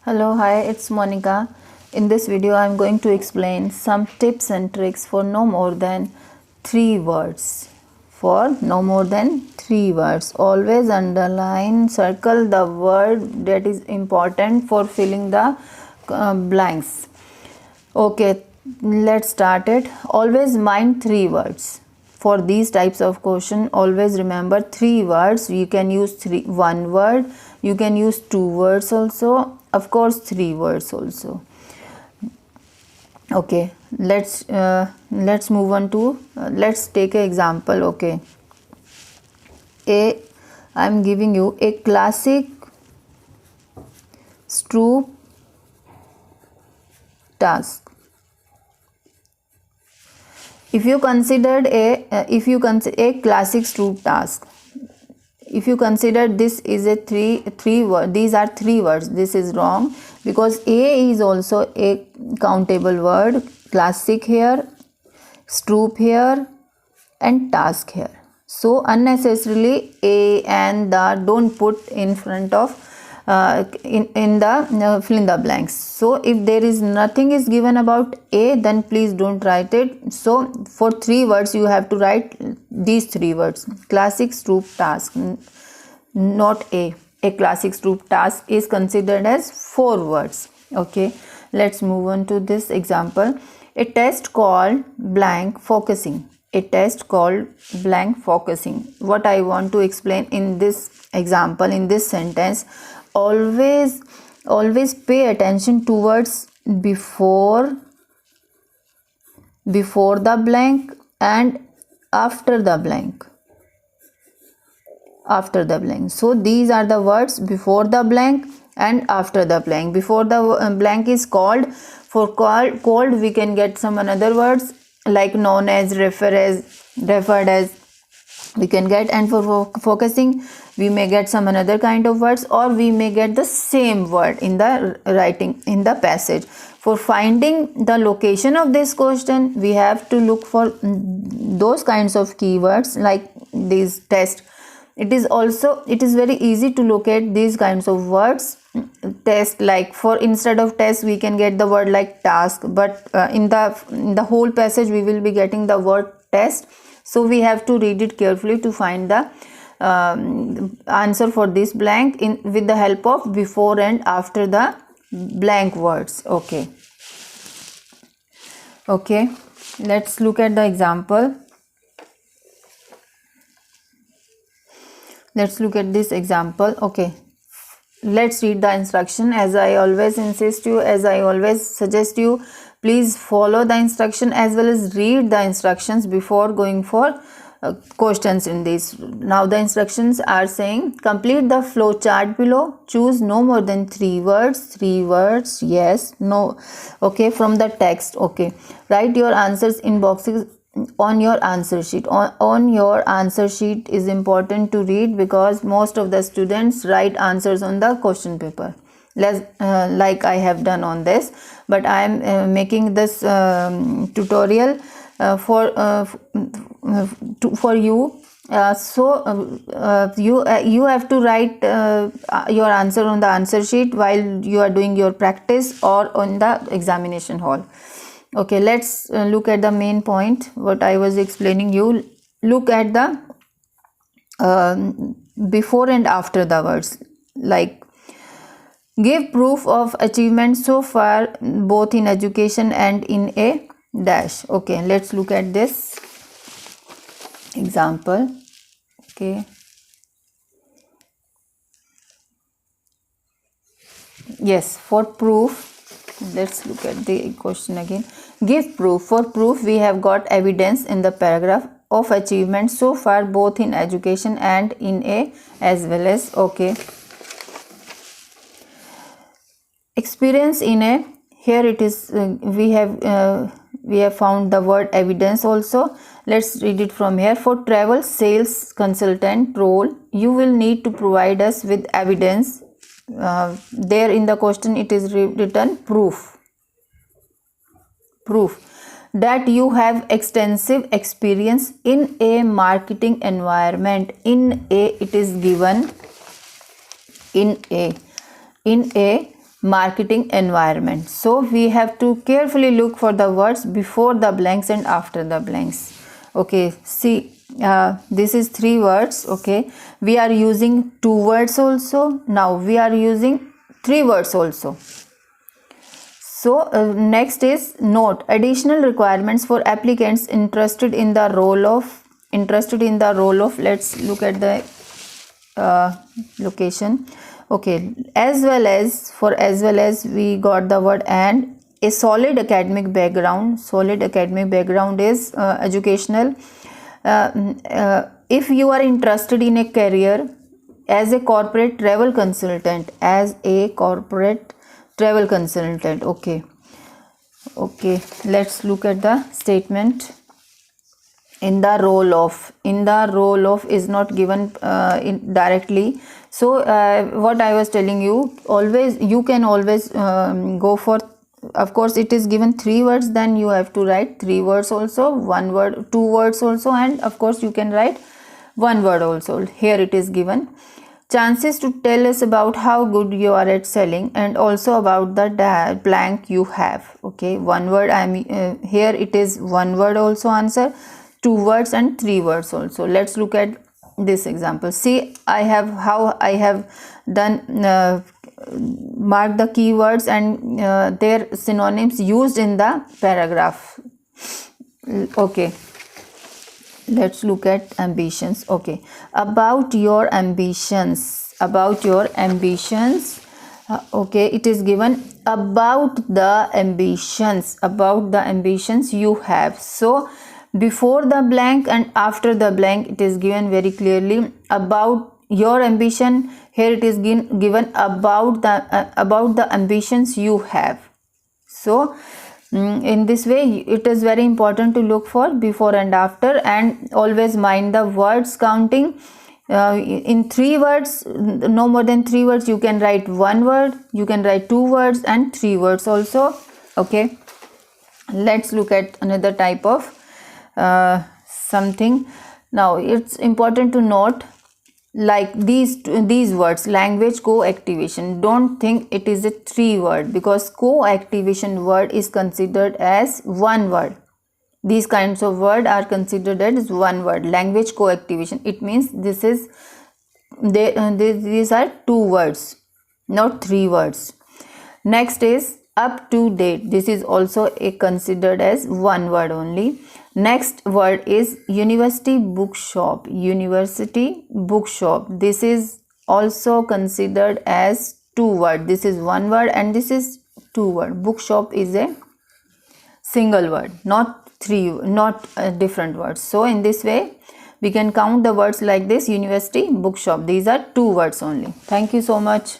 Hello, hi, it's Monica. In this video, I'm going to explain some tips and tricks for no more than 3 words. For no more than 3 words. Always underline, circle the word that is important for filling the blanks. Okay, let's start it. Always mind 3 words. For these types of question, always remember 3 words. You can use 1 word. You can use 2 words also. Of course, 3 words also. Okay, let's move on to let's take an example. Okay, I'm giving you a classic Stroop task. If you considered a classic Stroop task, if you consider this is a three word, these are 3 words, this is wrong because a is also a countable word. Classic here, Stroop here, and task here. So unnecessarily a and the don't put in front of in the fill in the blanks. So if there is nothing is given about a, then please don't write it. So for 3 words you have to write these 3 words: classic Stroop task, not a classic Stroop task is considered as 4 words. Okay, let's move on to this example. A test called blank focusing. A test called blank focusing. What I want to explain in this example, in this sentence, always pay attention towards before the blank and after the blank. After the blank. So these are the words before the blank and after the blank. Before the blank is called. For called we can get some another words like known as, referred as we can get, and for focusing we may get some another kind of words, or we may get the same word in the writing in the passage. For finding the location of this question, we have to look for those kinds of keywords like these test. It is very easy to locate these kinds of words. Test, like for instead of test we can get the word like task, but in the whole passage we will be getting the word test. So we have to read it carefully to find the answer for this blank with the help of before and after the blank words. Okay, let's look at the example. Let's look at this example. Okay, let's read the instruction. As I always insist you, as I always suggest you, please follow the instruction as well as read the instructions before going for questions in this. Now the instructions are saying complete the flow chart below. Choose no more than 3 words, yes, no. Okay, from the text. Okay, write your answers in boxes on your answer sheet. On your answer sheet is important to read because most of the students write answers on the question paper, like I have done on this, but I am making this tutorial for you. You have to write your answer on the answer sheet while you are doing your practice or on the examination hall. Okay, let's look at the main point what I was explaining you. Look at the before and after the words, like give proof of achievement so far both in education and in a dash. Okay, let's look at this example. Okay, yes, for proof, let's look at the question again. Give proof. For proof we have got evidence in the paragraph of achievement so far both in education and in a as well as. Okay, experience in a, here it is we have found the word evidence also. Let's read it from here. For travel sales consultant role you will need to provide us with evidence. There in the question it is written proof that you have extensive experience in a marketing environment. In a, it is given in a marketing environment. So we have to carefully look for the words before the blanks and after the blanks. Okay, see, this is 3 words. Okay, we are using 2 words also. Now we are using 3 words also. So next is note additional requirements for applicants interested in the role of let's look at the location. Okay, as well as we got the word and a solid academic background. Solid academic background is educational. If you are interested in a career as a corporate travel consultant, okay, let's look at the statement. In the role of is not given directly. So what I was telling you, you can always go for, of course it is given 3 words, then you have to write 3 words also, 1 word, 2 words also, and of course you can write 1 word also. Here it is given chances to tell us about how good you are at selling and also about the blank you have. Okay, 1 word, here it is 1 word also answer, 2 words and 3 words also. Let's look at this example. See, I have done mark the keywords and their synonyms used in the paragraph. Okay, let's look at ambitions. Okay, about your ambitions. Okay, it is given about the ambitions you have. So before the blank and after the blank it is given very clearly about your ambition. Here it is given about the ambitions you have. So in this way it is very important to look for before and after, and always mind the words counting. In 3 words, no more than 3 words, you can write 1 word, you can write 2 words and 3 words also. Okay, let's look at another type of something. Now it's important to note, like these words, language co-activation, don't think it is a 3 word, because co-activation word is considered as 1 word. These kinds of word are considered as 1 word. Language co-activation, it means these are 2 words, not 3 words. Next is up to date. This is also considered as 1 word only. Next word is university bookshop. This is also considered as 2 word. This is 1 word and this is 2 word. Bookshop is a single word, not different words. So in this way we can count the words like this: university, bookshop. These are 2 words only. Thank you so much.